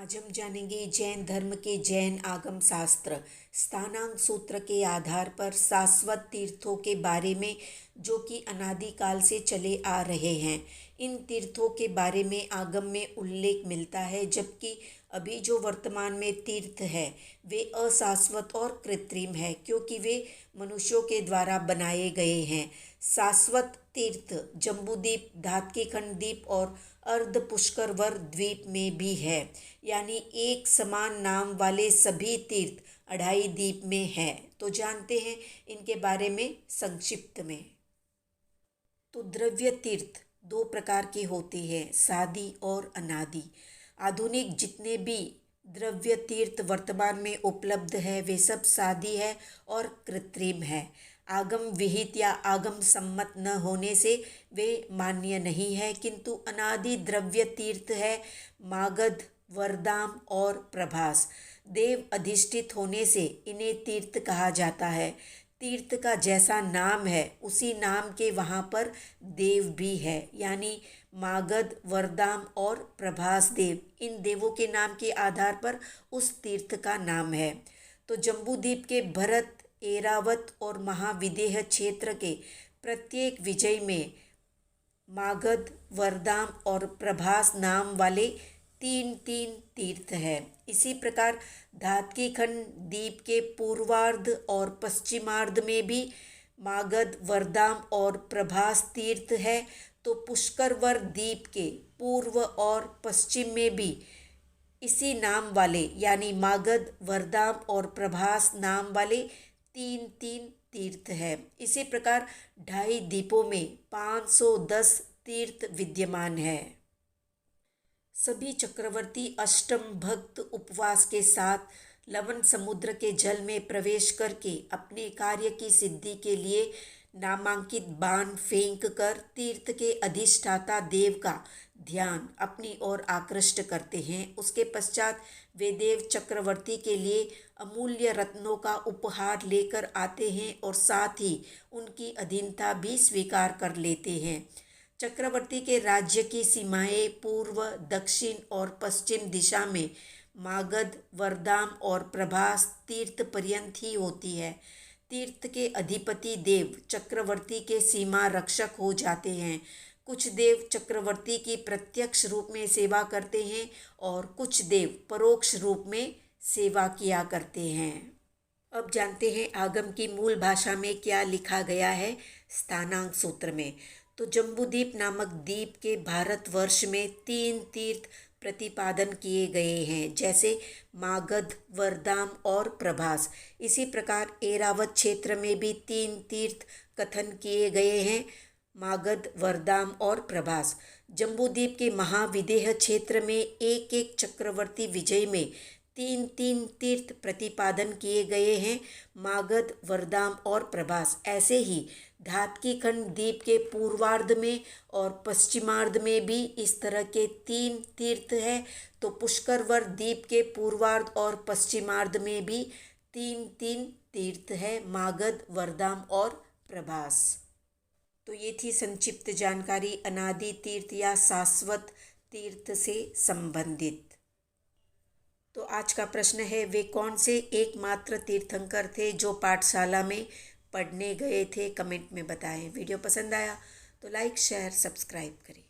आज हम जानेंगे जैन धर्म के जैन आगम शास्त्र स्थानांक सूत्र के आधार पर शाश्वत तीर्थों के बारे में, जो कि अनादिकाल से चले आ रहे हैं। इन तीर्थों के बारे में आगम में उल्लेख मिलता है, जबकि अभी जो वर्तमान में तीर्थ है वे अशाश्वत और कृत्रिम है, क्योंकि वे मनुष्यों के द्वारा बनाए गए हैं। शाश्वत तीर्थ जम्बूद्वीप, धात्कीखंड द्वीप और अर्ध पुष्करवर द्वीप में भी है, यानी एक समान नाम वाले सभी तीर्थ अढ़ाई द्वीप में है। तो जानते हैं इनके बारे में संक्षिप्त में। तो द्रव्य तीर्थ दो प्रकार के होते हैं, सादी और अनादि। आधुनिक जितने भी द्रव्य तीर्थ वर्तमान में उपलब्ध है वे सब सादी है और कृत्रिम है। आगम विहित या आगम सम्मत न होने से वे मान्य नहीं है, किंतु अनादि द्रव्य तीर्थ है मागध, वरदाम और प्रभास। देव अधिष्ठित होने से इन्हें तीर्थ कहा जाता है। तीर्थ का जैसा नाम है उसी नाम के वहाँ पर देव भी है, यानी मागध, वरदाम और प्रभास देव, इन देवों के नाम के आधार पर उस तीर्थ का नाम है। तो जम्बूद्वीप के भरत, एरावत और महाविदेह क्षेत्र के प्रत्येक विजय में मागध, वरदाम और प्रभास नाम वाले तीन तीन तीर्थ है। इसी प्रकार धात्कीखंड द्वीप के पूर्वार्ध और पश्चिमार्ध में भी मागध, वरदाम और प्रभास तीर्थ है। तो पुष्करवर द्वीप के पूर्व और पश्चिम में भी इसी नाम वाले, यानी मागध, वरदाम और प्रभास नाम वाले तीन तीन तीर्थ है। इसी प्रकार ढाई द्वीपों में 510 तीर्थ विद्यमान है। सभी चक्रवर्ती अष्टम भक्त उपवास के साथ लवण समुद्र के जल में प्रवेश करके अपने कार्य की सिद्धि के लिए नामांकित बाण फेंक कर तीर्थ के अधिष्ठाता देव का ध्यान अपनी ओर आकृष्ट करते हैं। उसके पश्चात वे देव चक्रवर्ती के लिए अमूल्य रत्नों का उपहार लेकर आते हैं और साथ ही उनकी अधीनता भी स्वीकार कर लेते हैं। चक्रवर्ती के राज्य की सीमाएं पूर्व, दक्षिण और पश्चिम दिशा में मागध, वरदाम और प्रभास तीर्थ पर्यंत ही होती है। तीर्थ के अधिपति देव चक्रवर्ती के सीमा रक्षक हो जाते हैं। कुछ देव चक्रवर्ती की प्रत्यक्ष रूप में सेवा करते हैं और कुछ देव परोक्ष रूप में सेवा किया करते हैं। अब जानते हैं आगम की मूल भाषा में क्या लिखा गया है स्थानांक सूत्र में। तो जम्बूद्वीप नामक द्वीप के भारतवर्ष में तीन तीर्थ प्रतिपादन किए गए हैं, जैसे मागध, वरदाम और प्रभास। इसी प्रकार एरावत क्षेत्र में भी तीन तीर्थ कथन किए गए हैं, मागध, वरदाम और प्रभास। जम्बूद्वीप के महाविदेह क्षेत्र में एक एक चक्रवर्ती विजय में तीन तीन तीर्थ प्रतिपादन किए गए हैं, मागध, वरदाम और प्रभास। ऐसे ही धात्कीखंड द्वीप के पूर्वार्ध में और पश्चिमार्ध में भी इस तरह के तीन तीर्थ है। तो पुष्करवर द्वीप के पूर्वार्ध और पश्चिमार्ध में भी तीन तीन तीर्थ है, मागध, वरदाम और प्रभास। तो ये थी संक्षिप्त जानकारी अनादि तीर्थ या शाश्वत तीर्थ से संबंधित। तो आज का प्रश्न है, वे कौन से एकमात्र तीर्थंकर थे जो पाठशाला में पढ़ने गए थे? कमेंट में बताएं। वीडियो पसंद आया तो लाइक, शेयर, सब्सक्राइब करें।